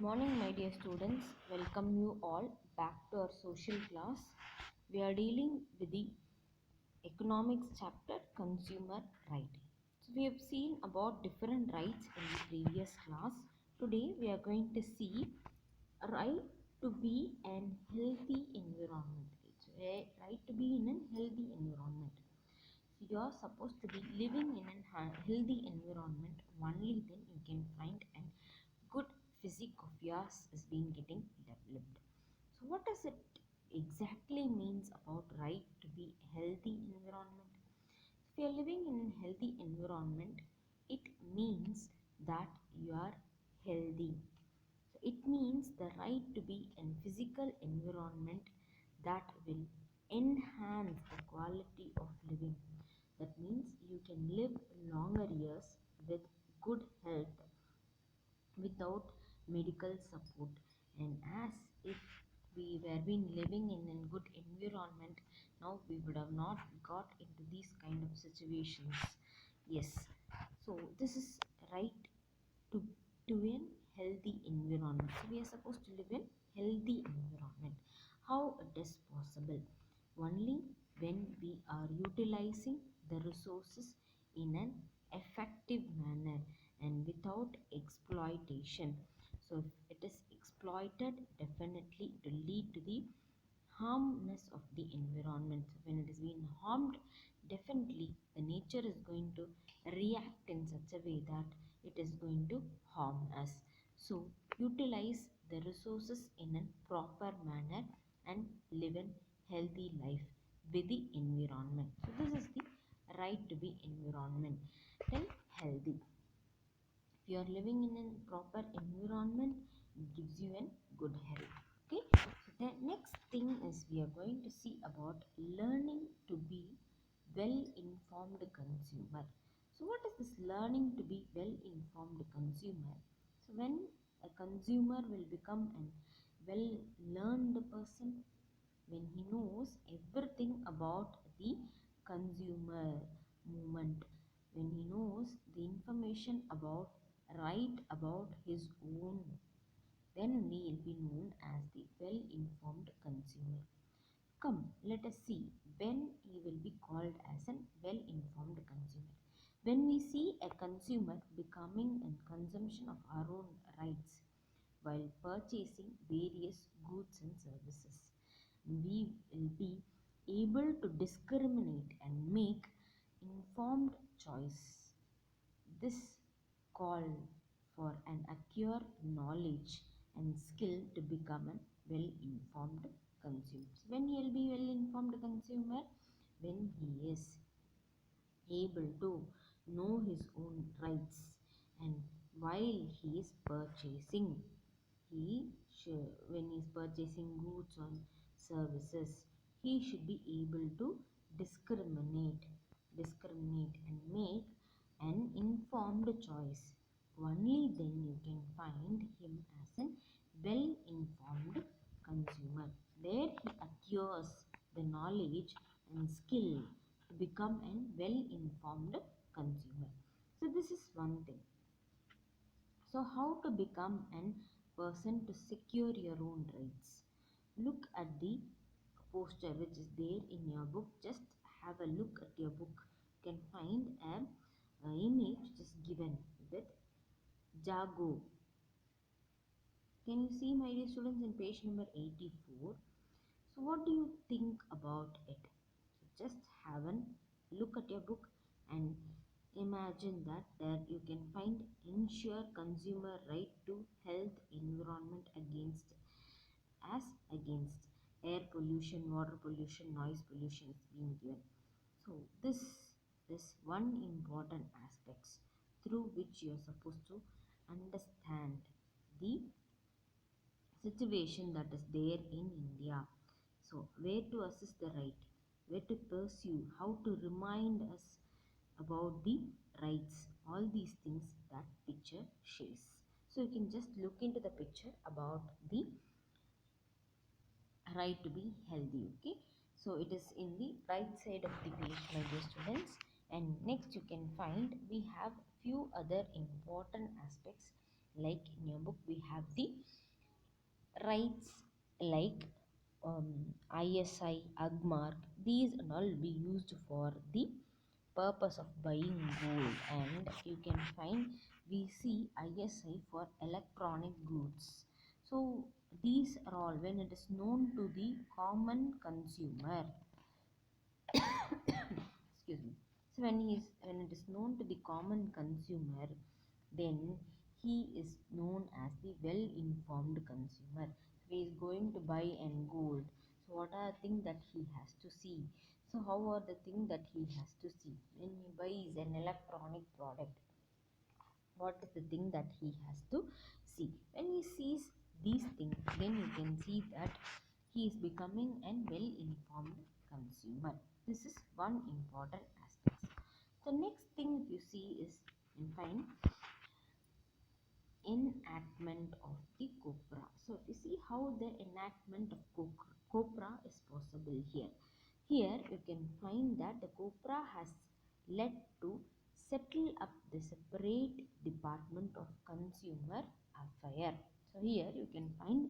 Morning, my dear students. Welcome you all back to our social class. We are dealing with the economics chapter, consumer right. So we have seen about different rights in the previous class. Today we are going to see a right to be an healthy environment. It's a right to be in a healthy environment. So you are supposed to be living in a healthy environment. Only then you can find an good physique of yours is being getting developed. So what does it exactly means about right to be healthy environment? If you are living in a healthy environment, it means that you are healthy. So it means the right to be in physical environment that will enhance the quality of living. That means you can live longer years with good health without medical support, and as if we were been living in a good environment, now we would have not got into these kind of situations. Yes, so this is right to to a healthy environment. So we are supposed to live in healthy environment. How it is possible? Only when we are utilizing the resources in an effective manner and without exploitation. So if it is exploited, definitely it will lead to the harmness of the environment. So when it is being harmed, definitely the nature is going to react in such a way that it is going to harm us. So utilize the resources in a proper manner and live a healthy life with the environment. So this is the right to be environment then healthy. If you are living in a proper environment, it gives you a good health. Okay, so the next thing is we are going to see about learning to be well informed consumer. So what is this learning to be well informed consumer? So when a consumer will become a well learned person, when he knows everything about the consumer movement, when he knows the information about right about his own, then only he will be known as the well informed consumer. Come, let us see when he will be called as a well informed consumer. When we see a consumer becoming in consumption of our own rights while purchasing various goods and services, we will be able to discriminate and make informed choice. This call for an accurate knowledge and skill to become a well-informed consumer. So when he will be well-informed consumer? When he is able to know his own rights, and while he is purchasing, when he is purchasing goods or services, he should be able to discriminate and make an informed choice. Only then you can find him as a well informed consumer. There he acquires the knowledge and skill to become a well informed consumer. So this is one thing. So how to become an person to secure your own rights? Look at the poster which is there in your book. Just have a look at your book. You can find a image which is given with Jago. Can you see, my dear students, in page number 84? So what do you think about it? So just have a look at your book and imagine that there you can find ensure consumer right to health environment against air pollution, water pollution, noise pollution is being given. So this is one important aspects through which you are supposed to understand the situation that is there in India. So where to assess the right, where to pursue, how to remind us about the rights, all these things that picture shares. So you can just look into the picture about the right to be healthy. Okay, so it is in the right side of the page, my dear students. And next you can find we have few other important aspects Like in your book, we have the rights like ISI, Agmark, these and all will be used for the purpose of buying gold. And you can find we see ISI for electronic goods. So these are all when it is known to the common consumer. Excuse me. So when it is known to the common consumer, then he is known as the well informed consumer. So he is going to buy an gold. So what are the things that he has to see? So how are the things that he has to see when he buys an electronic product? What is the thing that he has to see? When he sees these things, then you can see that he is becoming a well informed consumer. This is one important aspect. The next thing you see is in fine enactment of the copra. So if you see how the enactment of copra is possible here. Here you can find that the copra has led to settle up the separate department of consumer affair. So here you can find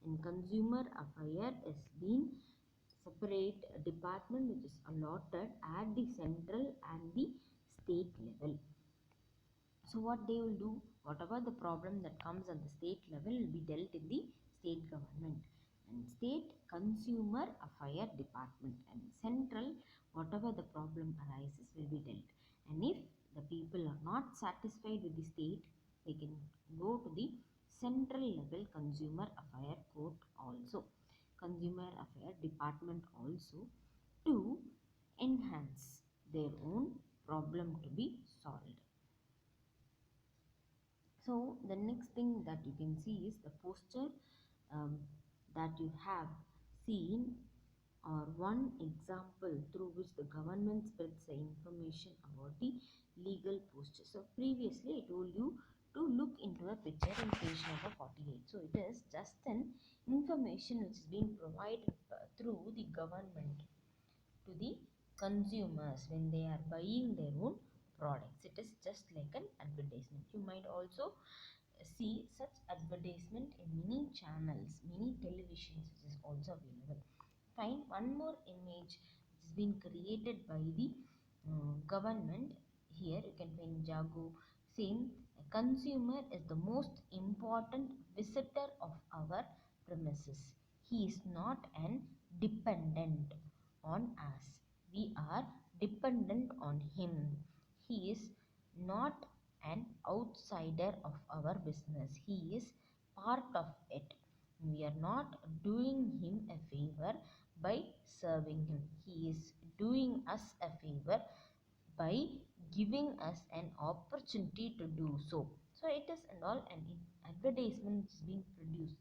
in consumer affair is been separate department which is allotted at the central and the state level. So what they will do, whatever the problem that comes at the state level will be dealt in the state government and state consumer affair department, and central whatever the problem arises will be dealt. And if the people are not satisfied with the state, they can go to the central level consumer affair court also, consumer affair department also, to enhance their own problem to be solved. So the next thing that you can see is the poster that you have seen, or one example through which the government spreads the information about the legal poster. So previously I told you to look into a picture in page number 48. So it is just an information which is being provided through the government to the consumers when they are buying their own products. It is just like an advertisement. You might also see such advertisement in many channels, many televisions which is also available. Find one more image which has been created by the government. Here you can find Jago saying a consumer is the most important visitor of our premises. He is not an dependent on us. We are dependent on him. He is not an outsider of our business. He is part of it. We are not doing him a favor by serving him. He is doing us a favor by giving us an opportunity to do so. So it is and all an advertisement is being produced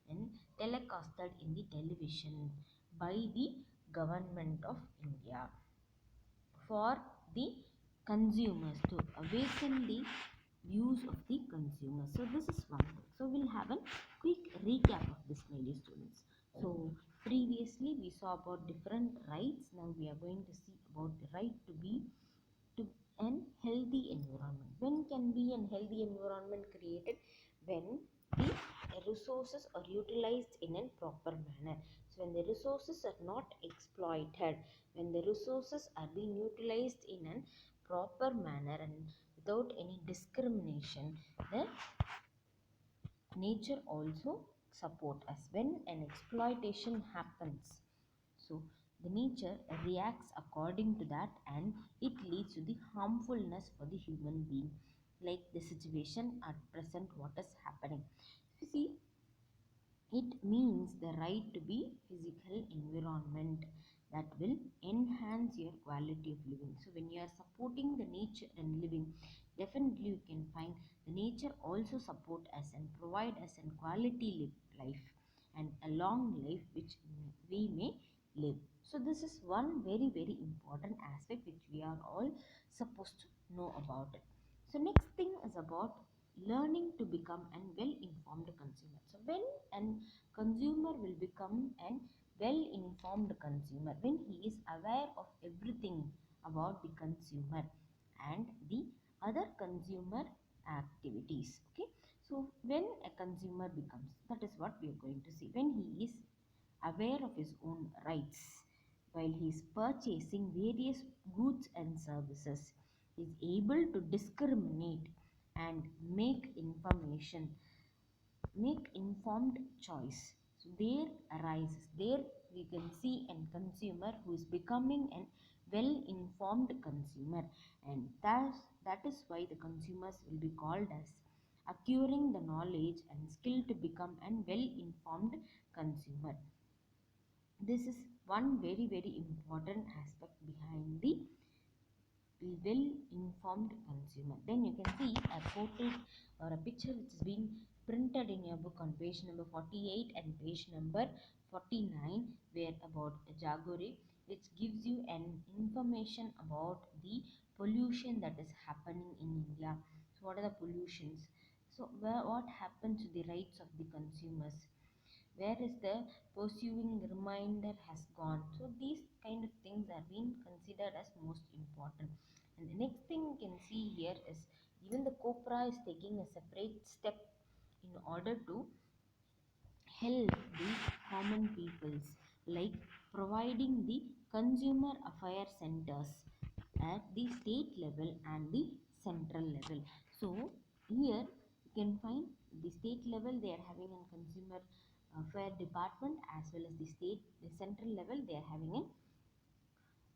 and telecasted in the television by the government of India for the consumers to awaken the views of the consumers. So this is one thing. So we'll have a quick recap of this, my dear students. So previously we saw about different rights. Now we are going to see about the right to be to an healthy environment. When can be an healthy environment created? When the resources are utilized in a proper manner. So when the resources are not exploited, when the resources are being utilized in a proper manner and without any discrimination, the nature also support us. When an exploitation happens, so the nature reacts according to that and it leads to the harmfulness for the human being, like the situation at present what is happening. You see, it means the right to be physical environment that will enhance your quality of living. So when you are supporting the nature and living, definitely you can find the nature also support us and provide us a quality life and a long life which we may live. So this is one very very important aspect which we are all supposed to know about it. So next thing is about learning to become a well-informed consumer. So when an consumer will become an well-informed consumer, when he is aware of everything about the consumer and the other consumer activities. Okay, so When a consumer becomes, that is what we are going to see, when he is aware of his own rights while he is purchasing various goods and services, he is able to discriminate and make informed choice. So there arises, there we can see a consumer who is becoming a well informed consumer, and that is why the consumers will be called as acquiring the knowledge and skill to become a well informed consumer. This is one very important aspect behind the well informed consumer. Then you can see a portrait or a picture which is being printed in your book on page number 48 and page number 49, where about a jagore, which gives you an information about the pollution that is happening in India. So what are the pollutions, so what happens to the rights of the consumers, where is the pursuing reminder has gone. So these kind of things are being considered as most important. And the next thing you can see here is even the copra is taking a separate step in order to help the common peoples, like providing the consumer affairs centers at the state level and the central level. So here you can find the state level, they are having a consumer affair department, as well as the central level, they are having a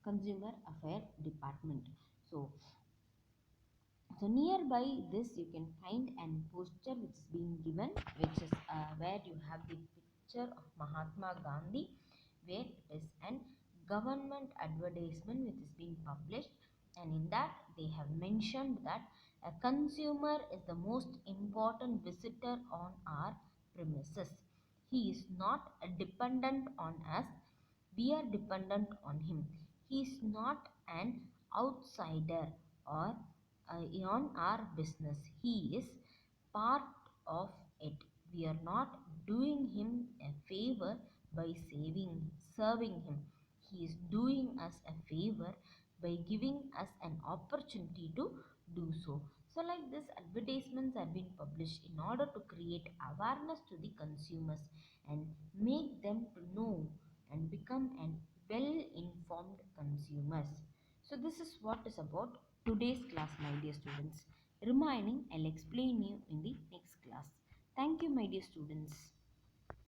consumer affair department. So nearby this you can find an poster which is being given, which is where you have the picture of Mahatma Gandhi, where it is an government advertisement which is being published, and in that they have mentioned that a consumer is the most important visitor on our premises. He is not a dependent on us, we are dependent on him. He is not an outsider or on our business. He is part of it. We are not doing him a favor by serving him. He is doing us a favor by giving us an opportunity to do so. So like this, advertisements have been published in order to create awareness to the consumers and make them to know and become an well informed consumers. So this is what is about today's class, my dear students. Remaining, I'll explain you in the next class. Thank you, my dear students.